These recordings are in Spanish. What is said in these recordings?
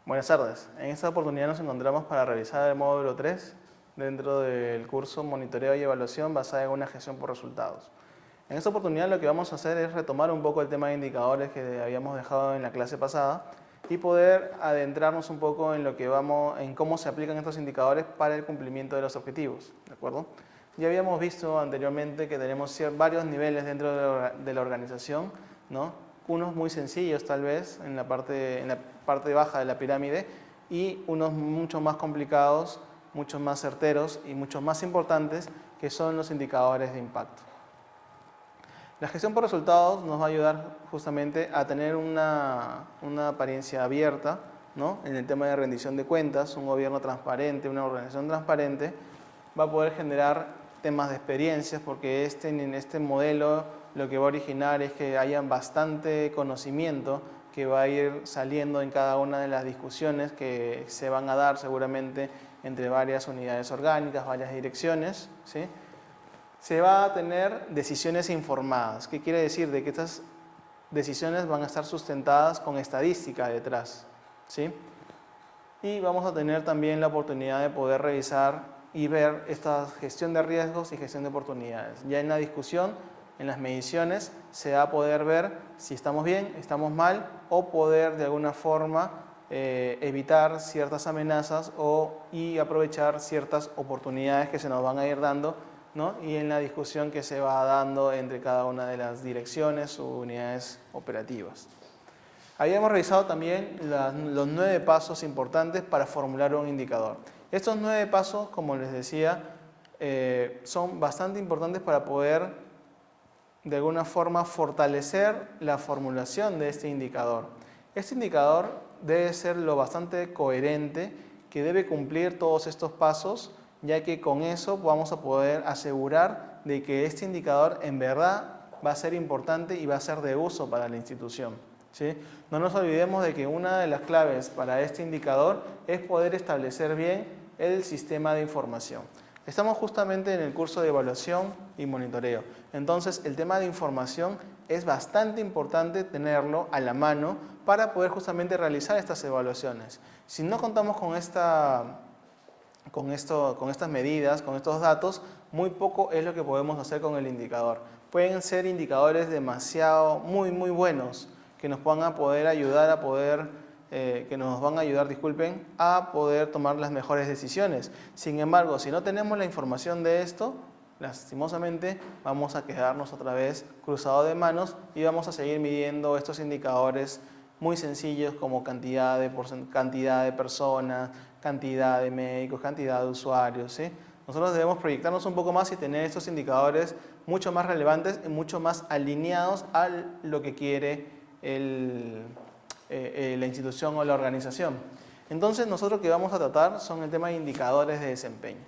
Buenas tardes. En esta oportunidad nos encontramos para revisar el módulo 3 dentro del curso Monitoreo y Evaluación basada en una gestión por resultados. En esta oportunidad lo que vamos a hacer es retomar un poco el tema de indicadores que habíamos dejado en la clase pasada y poder adentrarnos un poco en en cómo se aplican estos indicadores para el cumplimiento de los objetivos, ¿de acuerdo? Ya habíamos visto anteriormente que tenemos varios niveles dentro de la organización, ¿no? Unos muy sencillos tal vez en la parte baja de la pirámide y unos mucho más complicados, mucho más certeros y mucho más importantes que son los indicadores de impacto. La gestión por resultados nos va a ayudar justamente a tener una apariencia abierta, ¿no? En el tema de rendición de cuentas, un gobierno transparente, una organización transparente, va a poder generar temas de experiencias porque en este modelo lo que va a originar es que haya bastante conocimiento que va a ir saliendo en cada una de las discusiones que se van a dar seguramente entre varias unidades orgánicas, varias direcciones, ¿sí? Se va a tener decisiones informadas. ¿Qué quiere decir? De que estas decisiones van a estar sustentadas con estadística detrás, ¿sí? Y vamos a tener también la oportunidad de poder revisar y ver esta gestión de riesgos y gestión de oportunidades. Ya en la discusión, en las mediciones, se va a poder ver si estamos bien, estamos mal o poder de alguna forma evitar ciertas amenazas y aprovechar ciertas oportunidades que se nos van a ir dando, ¿no? Y en la discusión que se va dando entre cada una de las direcciones o unidades operativas. Habíamos revisado también los 9 pasos importantes para formular un indicador. Estos 9 pasos, como les decía, son bastante importantes para poder de alguna forma fortalecer la formulación de este indicador. Este indicador debe ser lo bastante coherente, que debe cumplir todos estos pasos, ya que con eso vamos a poder asegurar de que este indicador en verdad va a ser importante y va a ser de uso para la institución, ¿sí? No nos olvidemos de que una de las claves para este indicador es poder establecer bien el sistema de información. Estamos justamente en el curso de evaluación y monitoreo. Entonces, el tema de información es bastante importante tenerlo a la mano para poder justamente realizar estas evaluaciones. Si no contamos con estas medidas, con estos datos, muy poco es lo que podemos hacer con el indicador. Pueden ser indicadores muy buenos que nos van a poder ayudar a poder tomar las mejores decisiones. Sin embargo, si no tenemos la información de esto, lastimosamente vamos a quedarnos otra vez cruzados de manos y vamos a seguir midiendo estos indicadores muy sencillos como cantidad de personas, cantidad de médicos, cantidad de usuarios, ¿sí? Nosotros debemos proyectarnos un poco más y tener estos indicadores mucho más relevantes y mucho más alineados a lo que quiere la institución o la organización. Entonces, nosotros que vamos a tratar son el tema de indicadores de desempeño.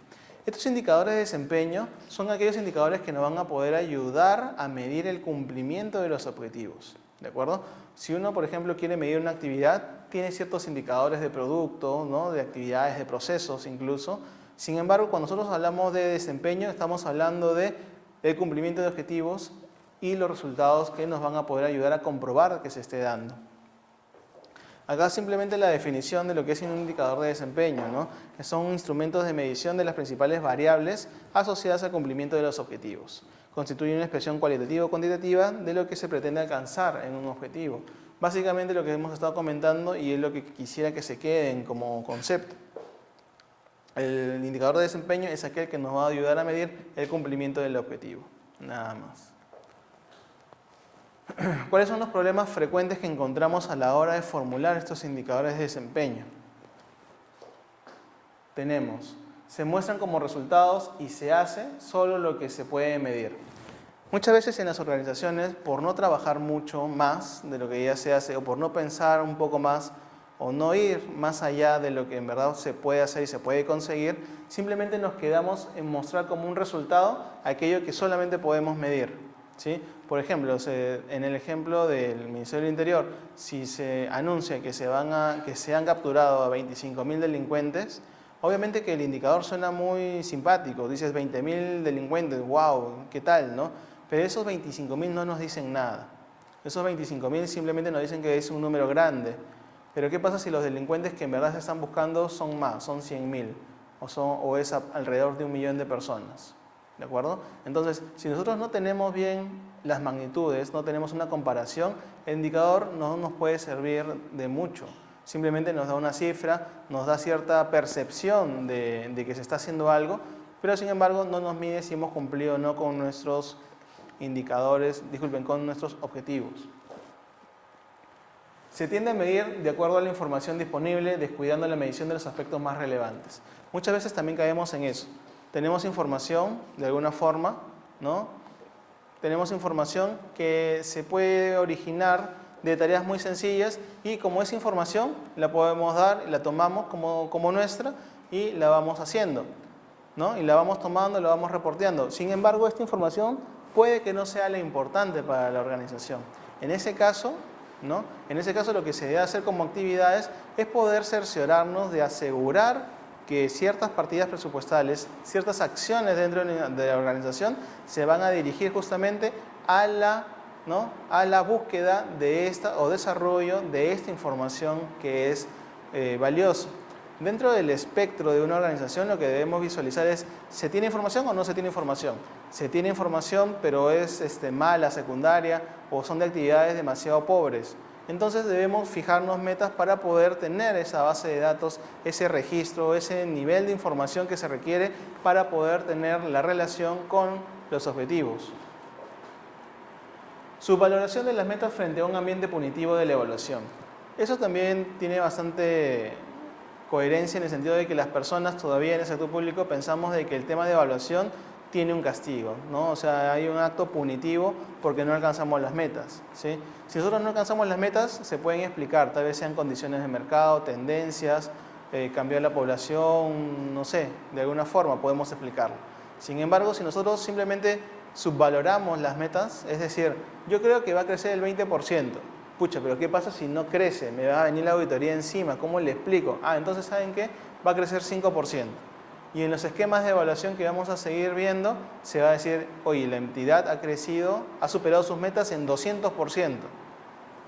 Estos indicadores de desempeño son aquellos indicadores que nos van a poder ayudar a medir el cumplimiento de los objetivos, ¿de acuerdo? Si uno, por ejemplo, quiere medir una actividad, tiene ciertos indicadores de producto, ¿no? De actividades, de procesos incluso. Sin embargo, cuando nosotros hablamos de desempeño, estamos hablando del cumplimiento de objetivos y los resultados que nos van a poder ayudar a comprobar que se esté dando. Acá simplemente la definición de lo que es un indicador de desempeño, ¿no? Que son instrumentos de medición de las principales variables asociadas al cumplimiento de los objetivos. Constituye una expresión cualitativa o cuantitativa de lo que se pretende alcanzar en un objetivo. Básicamente lo que hemos estado comentando y es lo que quisiera que se queden como concepto. El indicador de desempeño es aquel que nos va a ayudar a medir el cumplimiento del objetivo. Nada más. ¿Cuáles son los problemas frecuentes que encontramos a la hora de formular estos indicadores de desempeño? Se muestran como resultados y se hace solo lo que se puede medir. Muchas veces en las organizaciones, por no trabajar mucho más de lo que ya se hace o por no pensar un poco más o no ir más allá de lo que en verdad se puede hacer y se puede conseguir, simplemente nos quedamos en mostrar como un resultado aquello que solamente podemos medir, ¿sí? Por ejemplo, en el ejemplo del Ministerio del Interior, si se anuncia que se han capturado a 25.000 delincuentes, obviamente que el indicador suena muy simpático, dices 20.000 delincuentes, wow, ¿qué tal, no? Pero esos 25.000 no nos dicen nada. Esos 25.000 simplemente nos dicen que es un número grande. Pero ¿qué pasa si los delincuentes que en verdad se están buscando son más, son 100.000 o es alrededor de 1.000.000 de personas? ¿De acuerdo? Entonces, si nosotros no tenemos bien las magnitudes, no tenemos una comparación, el indicador no nos puede servir de mucho. Simplemente nos da una cifra, nos da cierta percepción de que se está haciendo algo, pero sin embargo no nos mide si hemos cumplido o no con nuestros indicadores, disculpen, con nuestros objetivos. Se tiende a medir de acuerdo a la información disponible, descuidando la medición de los aspectos más relevantes. Muchas veces también caemos en eso. Tenemos información de alguna forma, ¿no? Tenemos información que se puede originar de tareas muy sencillas y como esa información la podemos dar, la tomamos como nuestra y la vamos haciendo, ¿no? Y la vamos tomando, la vamos reporteando. Sin embargo, esta información puede que no sea la importante para la organización. En ese caso, ¿no? En ese caso lo que se debe hacer como actividades es poder cerciorarnos de asegurar que ciertas partidas presupuestales, ciertas acciones dentro de la organización se van a dirigir justamente a la búsqueda de esta o desarrollo de esta información que es valiosa. Dentro del espectro de una organización lo que debemos visualizar es, ¿se tiene información o no se tiene información? Se tiene información pero es mala, secundaria o son de actividades demasiado pobres. Entonces debemos fijarnos metas para poder tener esa base de datos, ese registro, ese nivel de información que se requiere para poder tener la relación con los objetivos. Subvaloración de las metas frente a un ambiente punitivo de la evaluación. Eso también tiene bastante coherencia en el sentido de que las personas todavía en el sector público pensamos de que el tema de evaluación tiene un castigo, ¿no? O sea, hay un acto punitivo porque no alcanzamos las metas, ¿sí? Si nosotros no alcanzamos las metas, se pueden explicar, tal vez sean condiciones de mercado, tendencias, cambio de la población, no sé, de alguna forma podemos explicarlo. Sin embargo, si nosotros simplemente subvaloramos las metas, es decir, yo creo que va a crecer el 20%, pucha, pero ¿qué pasa si no crece? Me va a venir la auditoría encima, ¿cómo le explico? Entonces, ¿saben qué? Va a crecer 5%. Y en los esquemas de evaluación que vamos a seguir viendo, se va a decir, oye, la entidad ha crecido, ha superado sus metas en 200%.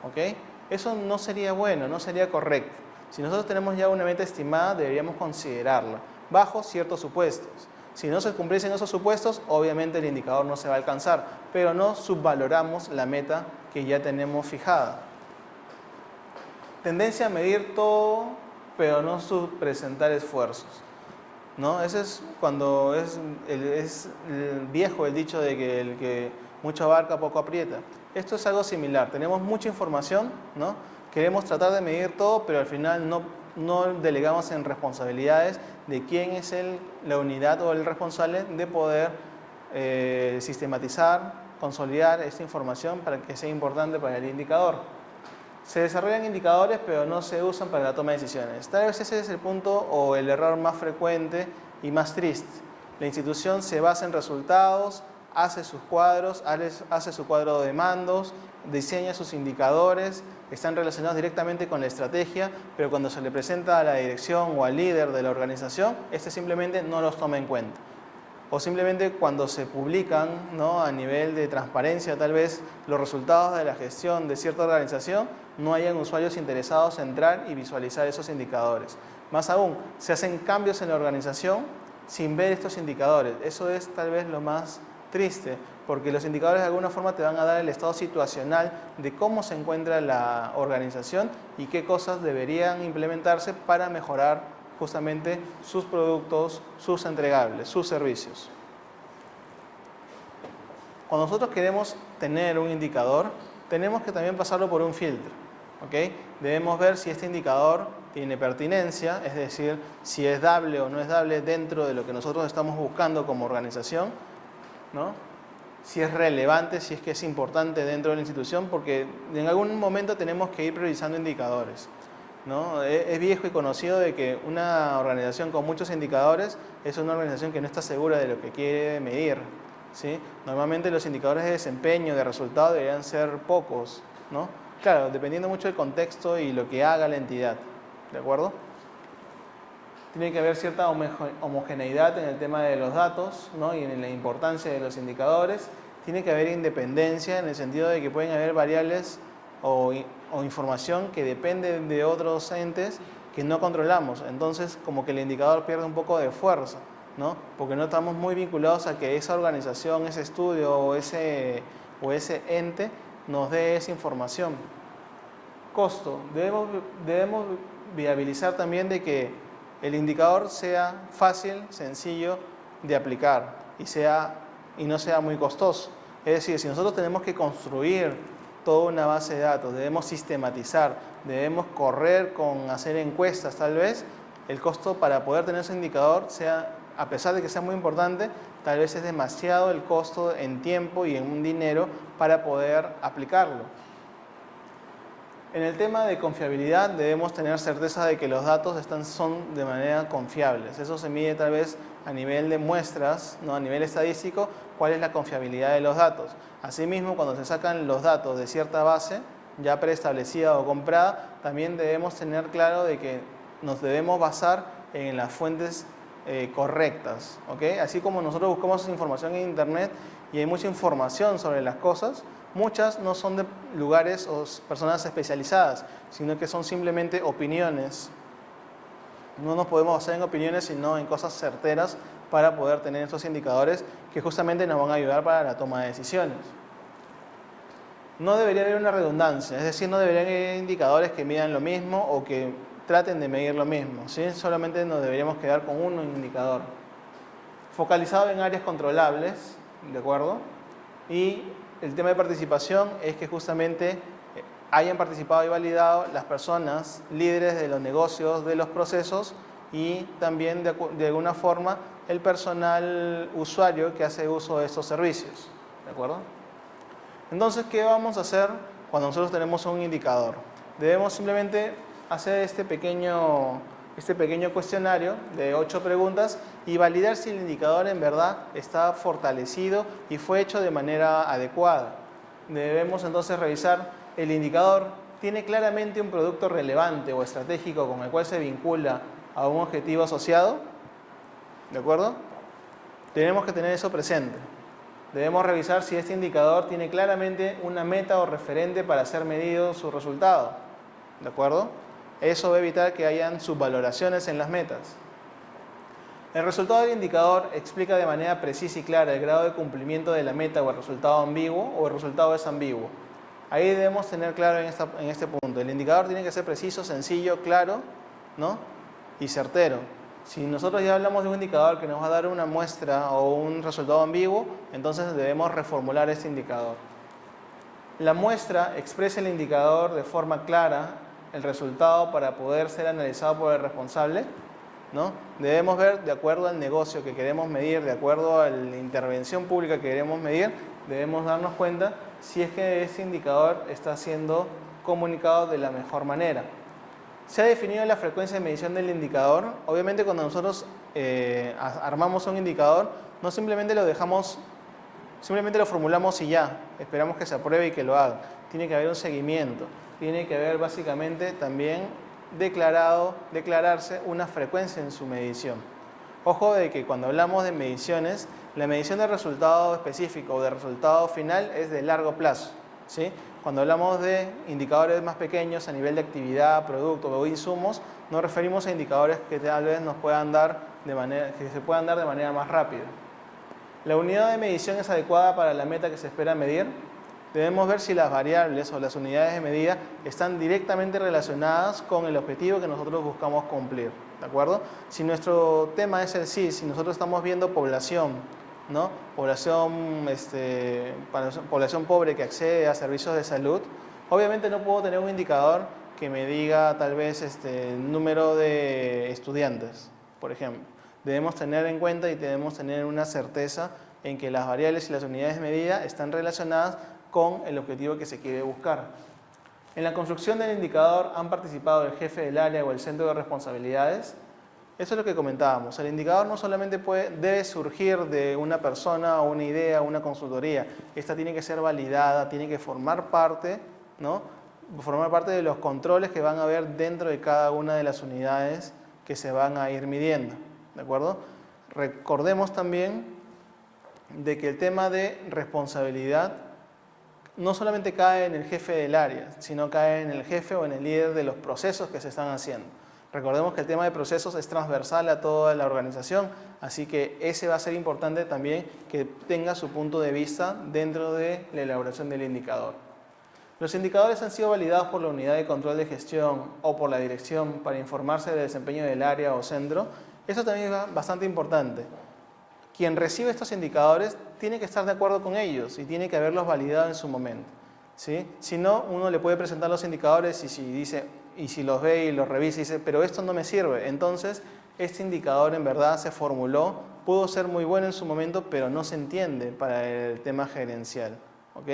¿Ok? Eso no sería bueno, no sería correcto. Si nosotros tenemos ya una meta estimada, deberíamos considerarla, bajo ciertos supuestos. Si no se cumpliesen esos supuestos, obviamente el indicador no se va a alcanzar, pero no subvaloramos la meta que ya tenemos fijada. Tendencia a medir todo, pero no subpresentar esfuerzos, ¿no? Ese es cuando es viejo el dicho de que el que mucho abarca poco aprieta. Esto es algo similar. Tenemos mucha información, ¿no? Queremos tratar de medir todo, pero al final no delegamos en responsabilidades de quién es la unidad o el responsable de poder sistematizar, consolidar esta información para que sea importante para el indicador. Se desarrollan indicadores pero no se usan para la toma de decisiones. Tal vez ese es el punto o el error más frecuente y más triste. La institución se basa en resultados, hace sus cuadros, hace su cuadro de mandos, diseña sus indicadores, están relacionados directamente con la estrategia, pero cuando se le presenta a la dirección o al líder de la organización, simplemente no los toma en cuenta. O simplemente cuando se publican, ¿no? A nivel de transparencia, tal vez los resultados de la gestión de cierta organización, no hayan usuarios interesados en entrar y visualizar esos indicadores. Más aún, se hacen cambios en la organización sin ver estos indicadores. Eso es tal vez lo más triste, porque los indicadores de alguna forma te van a dar el estado situacional de cómo se encuentra la organización y qué cosas deberían implementarse para mejorar justamente sus productos, sus entregables, sus servicios. Cuando nosotros queremos tener un indicador, tenemos que también pasarlo por un filtro, ¿ok? Debemos ver si este indicador tiene pertinencia, es decir, si es dable o no es dable dentro de lo que nosotros estamos buscando como organización, ¿no? Si es relevante, si es que es importante dentro de la institución, porque en algún momento tenemos que ir priorizando indicadores, ¿no? Es viejo y conocido de que una organización con muchos indicadores es una organización que no está segura de lo que quiere medir, ¿sí? Normalmente los indicadores de desempeño, de resultado deberían ser pocos, ¿no? Claro, dependiendo mucho del contexto y lo que haga la entidad, ¿de acuerdo? Tiene que haber cierta homogeneidad en el tema de los datos, ¿no? Y en la importancia de los indicadores. Tiene que haber independencia en el sentido de que pueden haber variables o información que depende de otros entes que no controlamos. Entonces, como que el indicador pierde un poco de fuerza, ¿no? Porque no estamos muy vinculados a que esa organización, ese estudio o ese ente nos dé esa información. Costo. Debemos viabilizar también de que el indicador sea fácil, sencillo de aplicar y no sea muy costoso. Es decir, si nosotros tenemos que construir toda una base de datos, debemos sistematizar, debemos correr con hacer encuestas tal vez, el costo para poder tener ese indicador sea, a pesar de que sea muy importante, tal vez es demasiado el costo en tiempo y en un dinero para poder aplicarlo. En el tema de confiabilidad debemos tener certeza de que los datos son de manera confiables. Eso se mide tal vez a nivel de muestras, ¿no? A nivel estadístico, cuál es la confiabilidad de los datos. Asimismo, cuando se sacan los datos de cierta base, ya preestablecida o comprada, también debemos tener claro de que nos debemos basar en las fuentes correctas, ¿ok? Así como nosotros buscamos información en internet y hay mucha información sobre las cosas, muchas no son de lugares o personas especializadas, sino que son simplemente opiniones. No nos podemos basar en opiniones, sino en cosas certeras para poder tener estos indicadores que justamente nos van a ayudar para la toma de decisiones. No debería haber una redundancia, es decir, no deberían haber indicadores que midan lo mismo o que traten de medir lo mismo, ¿sí? Solamente nos deberíamos quedar con un indicador. Focalizado en áreas controlables, ¿de acuerdo? Y el tema de participación es que justamente hayan participado y validado las personas líderes de los negocios, de los procesos y también de alguna forma el personal usuario que hace uso de estos servicios, ¿de acuerdo? Entonces, ¿qué vamos a hacer cuando nosotros tenemos un indicador? Debemos simplemente hacer este pequeño cuestionario de 8 preguntas y validar si el indicador en verdad está fortalecido y fue hecho de manera adecuada. Debemos entonces revisar el indicador, ¿tiene claramente un producto relevante o estratégico con el cual se vincula a un objetivo asociado? ¿De acuerdo? Tenemos que tener eso presente. Debemos revisar si este indicador tiene claramente una meta o referente para ser medido su resultado. ¿De acuerdo? Eso va a evitar que hayan subvaloraciones en las metas. El resultado del indicador explica de manera precisa y clara el grado de cumplimiento de la meta o el resultado ambiguo o el resultado es ambiguo. Ahí debemos tener claro en este punto. El indicador tiene que ser preciso, sencillo, claro, ¿no? Y certero. Si nosotros ya hablamos de un indicador que nos va a dar una muestra o un resultado ambiguo, entonces debemos reformular este indicador. La muestra expresa el indicador de forma clara, el resultado para poder ser analizado por el responsable, ¿no? Debemos ver de acuerdo al negocio que queremos medir, de acuerdo a la intervención pública que queremos medir, debemos darnos cuenta si es que ese indicador está siendo comunicado de la mejor manera. Se ha definido la frecuencia de medición del indicador. Obviamente cuando nosotros armamos un indicador, no simplemente lo dejamos, simplemente lo formulamos y ya, esperamos que se apruebe y que lo haga. Tiene que haber un seguimiento, tiene que haber básicamente también declararse una frecuencia en su medición. Ojo de que cuando hablamos de mediciones, la medición de resultado específico o de resultado final es de largo plazo, ¿sí? Cuando hablamos de indicadores más pequeños a nivel de actividad, producto o insumos, nos referimos a indicadores que tal vez nos puedan dar que se puedan dar de manera más rápida. La unidad de medición es adecuada para la meta que se espera medir. Debemos ver si las variables o las unidades de medida están directamente relacionadas con el objetivo que nosotros buscamos cumplir, ¿de acuerdo? Si nuestro tema es el CIS, si nosotros estamos viendo población, ¿no? Población pobre que accede a servicios de salud, obviamente no puedo tener un indicador que me diga tal vez el número de estudiantes, por ejemplo. Debemos tener en cuenta y debemos tener una certeza en que las variables y las unidades de medida están relacionadas con el objetivo que se quiere buscar. En la construcción del indicador han participado el jefe del área o el centro de responsabilidades. Eso es lo que comentábamos. El indicador no solamente debe surgir de una persona o una idea o una consultoría. Esta tiene que ser validada, tiene que formar parte, ¿no? Formar parte de los controles que van a haber dentro de cada una de las unidades que se van a ir midiendo, ¿de acuerdo? Recordemos también de que el tema de responsabilidad no solamente cae en el jefe del área, sino cae en el jefe o en el líder de los procesos que se están haciendo. Recordemos que el tema de procesos es transversal a toda la organización, así que ese va a ser importante también que tenga su punto de vista dentro de la elaboración del indicador. Los indicadores han sido validados por la unidad de control de gestión o por la dirección para informarse del desempeño del área o centro. Eso también es bastante importante. Quien recibe estos indicadores tiene que estar de acuerdo con ellos y tiene que haberlos validado en su momento, ¿sí? Si no, uno le puede presentar los indicadores y si los ve y los revisa y dice, pero esto no me sirve. Entonces, este indicador en verdad se formuló, pudo ser muy bueno en su momento, pero no se entiende para el tema gerencial, ¿ok?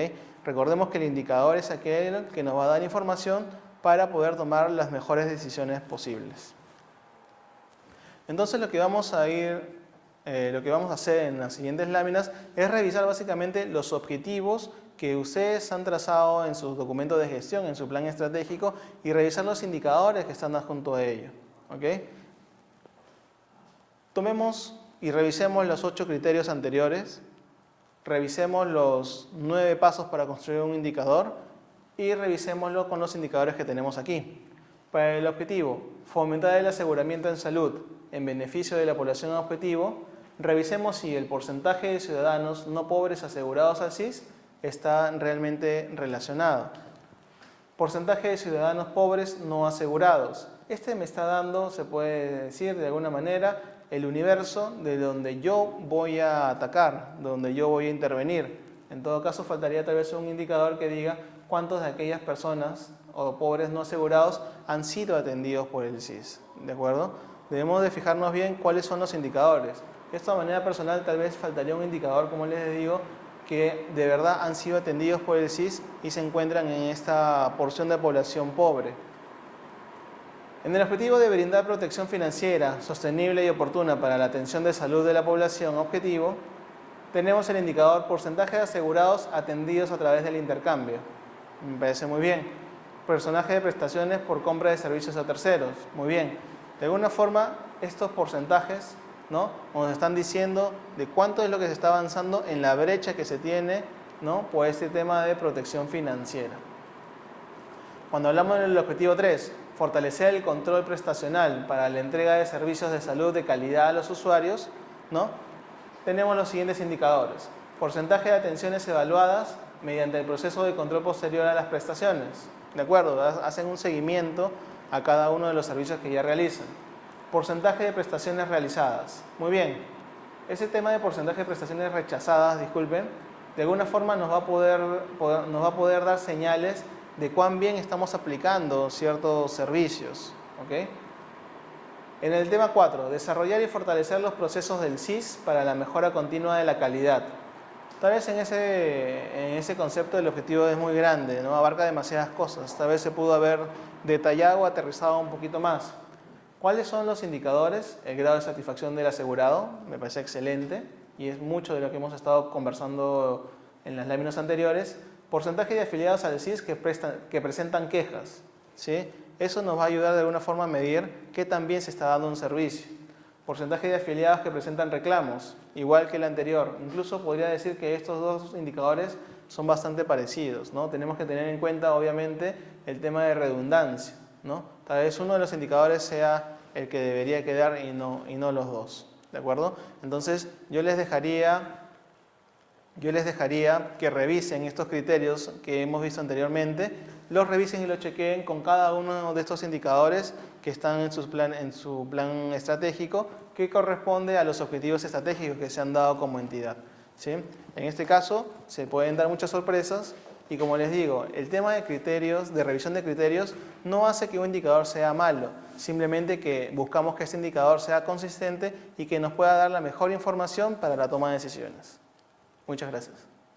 Recordemos que el indicador es aquel que nos va a dar información para poder tomar las mejores decisiones posibles. Entonces, lo que vamos a hacer en las siguientes láminas es revisar básicamente los objetivos que ustedes han trazado en sus documentos de gestión, en su plan estratégico, y revisar los indicadores que están adjunto a ello, ¿ok? Tomemos y revisemos los 8 criterios anteriores, revisemos los 9 pasos para construir un indicador y revisémoslo con los indicadores que tenemos aquí. Para el objetivo, fomentar el aseguramiento en salud en beneficio de la población objetivo, revisemos si el porcentaje de ciudadanos no pobres asegurados al SIS está realmente relacionado. Porcentaje de ciudadanos pobres no asegurados. Este me está dando, se puede decir de alguna manera, el universo de donde yo voy a atacar, donde yo voy a intervenir. En todo caso, faltaría tal vez un indicador que diga cuántos de aquellas personas o pobres no asegurados han sido atendidos por el SIS. ¿De acuerdo? Debemos de fijarnos bien cuáles son los indicadores. Esto de manera personal tal vez faltaría un indicador, como les digo, que de verdad han sido atendidos por el SIS y se encuentran en esta porción de población pobre. En el objetivo de brindar protección financiera sostenible y oportuna para la atención de salud de la población objetivo, tenemos el indicador porcentaje de asegurados atendidos a través del intercambio. Me parece muy bien. Porcentaje de prestaciones por compra de servicios a terceros. Muy bien. De alguna forma, estos porcentajes, ¿no?, nos están diciendo de cuánto es lo que se está avanzando en la brecha que se tiene, ¿no?, por este tema de protección financiera. Cuando hablamos del objetivo 3, fortalecer el control prestacional para la entrega de servicios de salud de calidad a los usuarios, ¿no?, tenemos los siguientes indicadores. Porcentaje de atenciones evaluadas mediante el proceso de control posterior a las prestaciones. ¿De acuerdo? Hacen un seguimiento a cada uno de los servicios que ya realizan. Porcentaje de prestaciones realizadas. Muy bien. Ese tema de porcentaje de prestaciones rechazadas, disculpen, de alguna forma nos va a poder dar señales de cuán bien estamos aplicando ciertos servicios, ¿ok? En el tema 4, desarrollar y fortalecer los procesos del SIS para la mejora continua de la calidad. Tal vez en ese concepto el objetivo es muy grande, ¿no? Abarca demasiadas cosas. Tal vez se pudo haber detallado o aterrizado un poquito más. ¿Cuáles son los indicadores? El grado de satisfacción del asegurado, me parece excelente y es mucho de lo que hemos estado conversando en las láminas anteriores. Porcentaje de afiliados al SIS que presentan quejas, ¿sí? Eso nos va a ayudar de alguna forma a medir qué tan bien se está dando un servicio. Porcentaje de afiliados que presentan reclamos, igual que el anterior. Incluso podría decir que estos dos indicadores son bastante parecidos, ¿no? Tenemos que tener en cuenta, obviamente, el tema de redundancia, ¿no? Tal vez uno de los indicadores sea el que debería quedar y no los dos, ¿de acuerdo? Entonces, yo les dejaría que revisen estos criterios que hemos visto anteriormente, los revisen y los chequeen con cada uno de estos indicadores que están en su plan estratégico que corresponde a los objetivos estratégicos que se han dado como entidad, ¿sí? En este caso se pueden dar muchas sorpresas y, como les digo, el tema de criterios, de revisión de criterios, no hace que un indicador sea malo, simplemente que buscamos que este indicador sea consistente y que nos pueda dar la mejor información para la toma de decisiones. Muchas gracias.